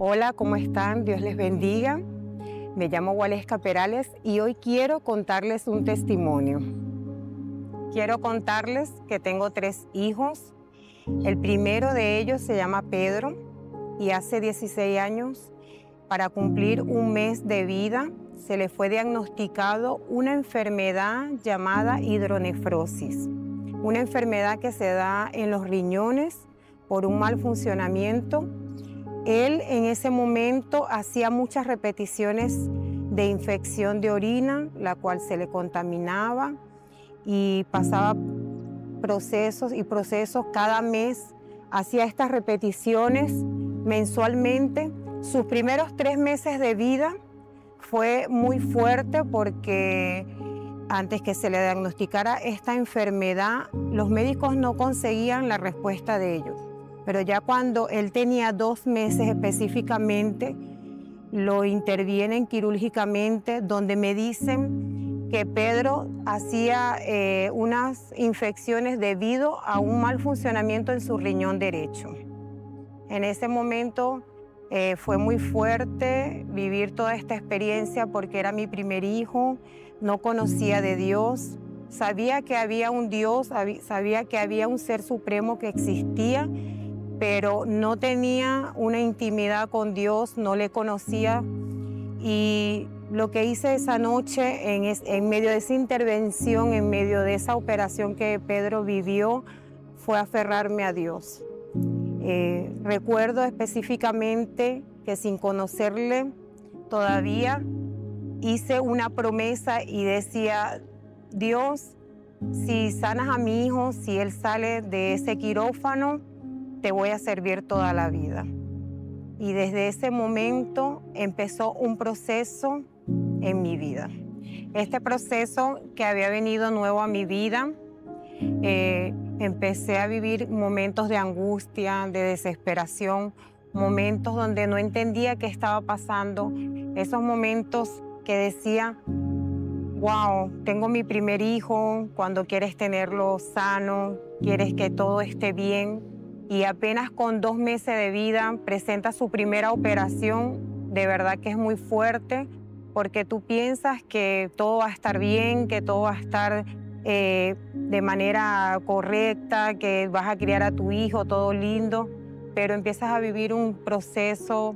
Hola, ¿cómo están? Dios les bendiga. Me llamo Waleska Perales y hoy quiero contarles un testimonio. Quiero contarles que tengo 3 hijos. El primero de ellos se llama Pedro y hace 16 años, para cumplir un mes de vida, se le fue diagnosticado una enfermedad llamada hidronefrosis. Una enfermedad que se da en los riñones por un mal funcionamiento. Él en ese momento hacía muchas repeticiones de infección de orina, la cual se le contaminaba y pasaba procesos y procesos cada mes. Hacía estas repeticiones mensualmente. Sus primeros 3 meses de vida fue muy fuerte porque antes que se le diagnosticara esta enfermedad, los médicos no conseguían la respuesta de ellos. Pero ya cuando él tenía 2 meses específicamente, lo intervienen quirúrgicamente, donde me dicen que Pedro hacía unas infecciones debido a un mal funcionamiento en su riñón derecho. En ese momento fue muy fuerte vivir toda esta experiencia porque era mi primer hijo, no conocía de Dios, sabía que había un Dios, sabía que había un ser supremo que existía, pero no tenía una intimidad con Dios, no le conocía. Y lo que hice esa noche en medio de esa intervención, en medio de esa operación que Pedro vivió, fue aferrarme a Dios. Recuerdo específicamente que sin conocerle todavía hice una promesa y decía: Dios, si sanas a mi hijo, si él sale de ese quirófano, te voy a servir toda la vida. Y desde ese momento empezó un proceso en mi vida. Este proceso que había venido nuevo a mi vida, empecé a vivir momentos de angustia, de desesperación, momentos donde no entendía qué estaba pasando, esos momentos que decía: wow, tengo mi primer hijo, cuando quieres tenerlo sano, quieres que todo esté bien, y apenas con 2 meses de vida presenta su primera operación. De verdad que es muy fuerte, porque tú piensas que todo va a estar bien, que todo va a estar de manera correcta, que vas a criar a tu hijo, todo lindo, pero empiezas a vivir un proceso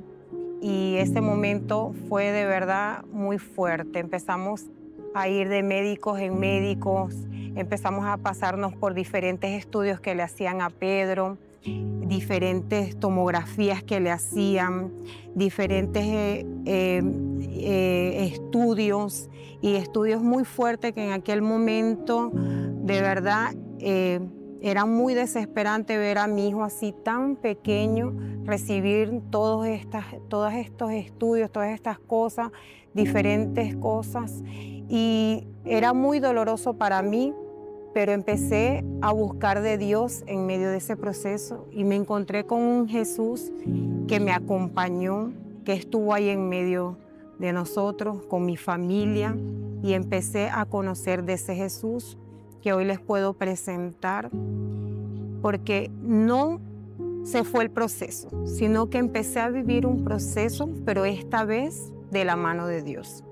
y ese momento fue de verdad muy fuerte. Empezamos a ir de médicos en médicos, empezamos a pasarnos por diferentes estudios que le hacían a Pedro, diferentes tomografías que le hacían, diferentes estudios y estudios muy fuertes que en aquel momento de verdad era muy desesperante ver a mi hijo así tan pequeño, recibir todos estos estudios, todas estas cosas, diferentes cosas, y era muy doloroso para mí. Pero empecé a buscar de Dios en medio de ese proceso y me encontré con un Jesús que me acompañó, que estuvo ahí en medio de nosotros, con mi familia, y empecé a conocer de ese Jesús que hoy les puedo presentar, porque no se fue el proceso, sino que empecé a vivir un proceso, pero esta vez de la mano de Dios.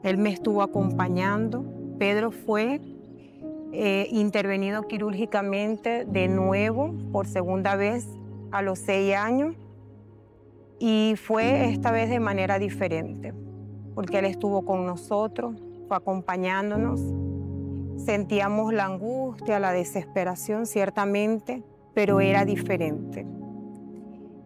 Él me estuvo acompañando. Pedro fue intervenido quirúrgicamente de nuevo por segunda vez a los 6 años, y fue esta vez de manera diferente porque él estuvo con nosotros, fue acompañándonos. Sentíamos la angustia, la desesperación, ciertamente, pero era diferente.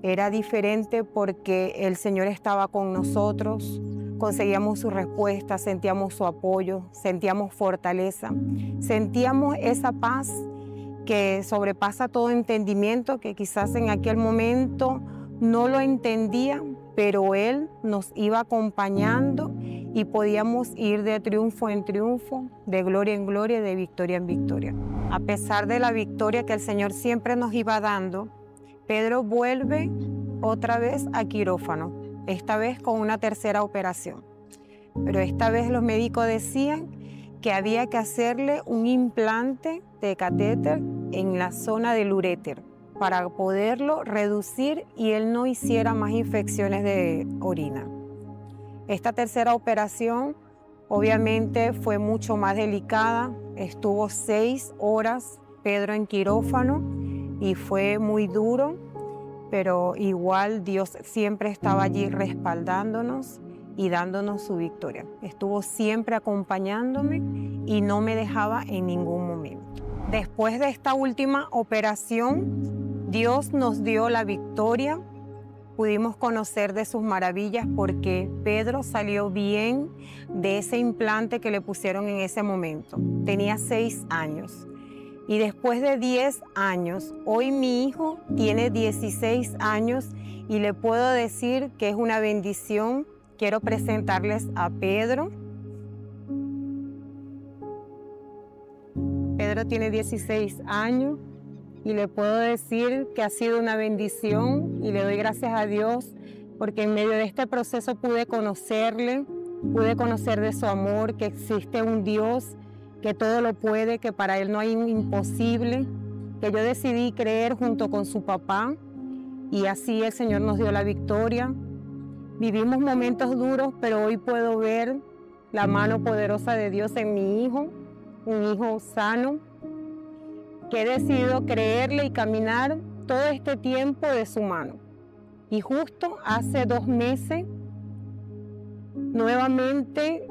Era diferente porque el Señor estaba con nosotros, conseguíamos su respuesta, sentíamos su apoyo, sentíamos fortaleza, sentíamos esa paz que sobrepasa todo entendimiento, que quizás en aquel momento no lo entendía, pero Él nos iba acompañando y podíamos ir de triunfo en triunfo, de gloria en gloria, de victoria en victoria. A pesar de la victoria que el Señor siempre nos iba dando, Pedro vuelve otra vez a quirófano, esta vez con una tercera operación. Pero esta vez los médicos decían que había que hacerle un implante de catéter en la zona del uréter para poderlo reducir y él no hiciera más infecciones de orina. Esta tercera operación obviamente fue mucho más delicada. Estuvo 6 horas Pedro en quirófano y fue muy duro, pero igual Dios siempre estaba allí respaldándonos y dándonos su victoria. Estuvo siempre acompañándome y no me dejaba en ningún momento. Después de esta última operación, Dios nos dio la victoria. Pudimos conocer de sus maravillas porque Pedro salió bien de ese implante que le pusieron en ese momento. Tenía 6 años. Y después de 10 años, hoy mi hijo tiene 16 años y le puedo decir que es una bendición. Quiero presentarles a Pedro. Pedro tiene 16 años y le puedo decir que ha sido una bendición y le doy gracias a Dios porque en medio de este proceso pude conocerle, pude conocer de su amor, que existe un Dios que todo lo puede, que para Él no hay un imposible, que yo decidí creer junto con su papá y así el Señor nos dio la victoria. Vivimos momentos duros, pero hoy puedo ver la mano poderosa de Dios en mi hijo, un hijo sano, que he decidido creerle y caminar todo este tiempo de su mano. Y justo hace 2 meses, nuevamente,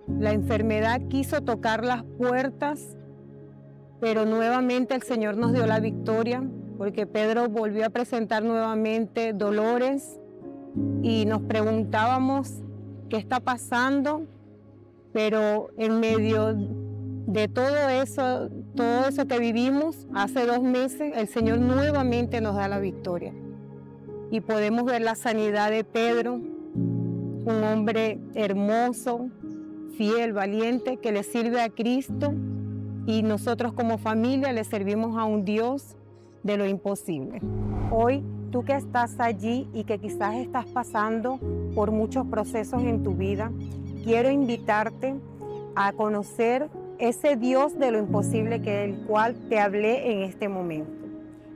la enfermedad quiso tocar las puertas, pero nuevamente el Señor nos dio la victoria, porque Pedro volvió a presentar nuevamente dolores y nos preguntábamos qué está pasando, pero en medio de todo eso que vivimos hace 2 meses, el Señor nuevamente nos da la victoria. Y podemos ver la sanidad de Pedro, un hombre hermoso, fiel, valiente, que le sirve a Cristo y nosotros como familia le servimos a un Dios de lo imposible. Hoy, tú que estás allí y que quizás estás pasando por muchos procesos en tu vida, quiero invitarte a conocer ese Dios de lo imposible del cual te hablé en este momento.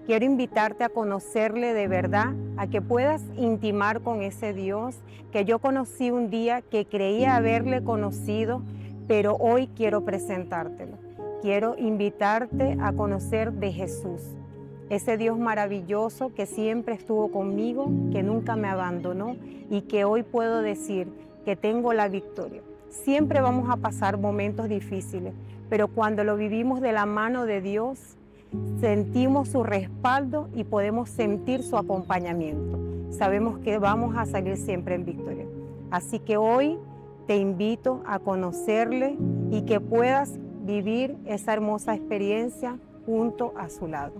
Quiero invitarte a conocerle de verdad, a que puedas intimar con ese Dios que yo conocí un día, que creía haberle conocido, pero hoy quiero presentártelo. Quiero invitarte a conocer de Jesús, ese Dios maravilloso que siempre estuvo conmigo, que nunca me abandonó y que hoy puedo decir que tengo la victoria. Siempre vamos a pasar momentos difíciles, pero cuando lo vivimos de la mano de Dios, sentimos su respaldo y podemos sentir su acompañamiento. Sabemos que vamos a salir siempre en victoria. Así que hoy te invito a conocerle y que puedas vivir esa hermosa experiencia junto a su lado.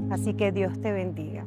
Así que Dios te bendiga.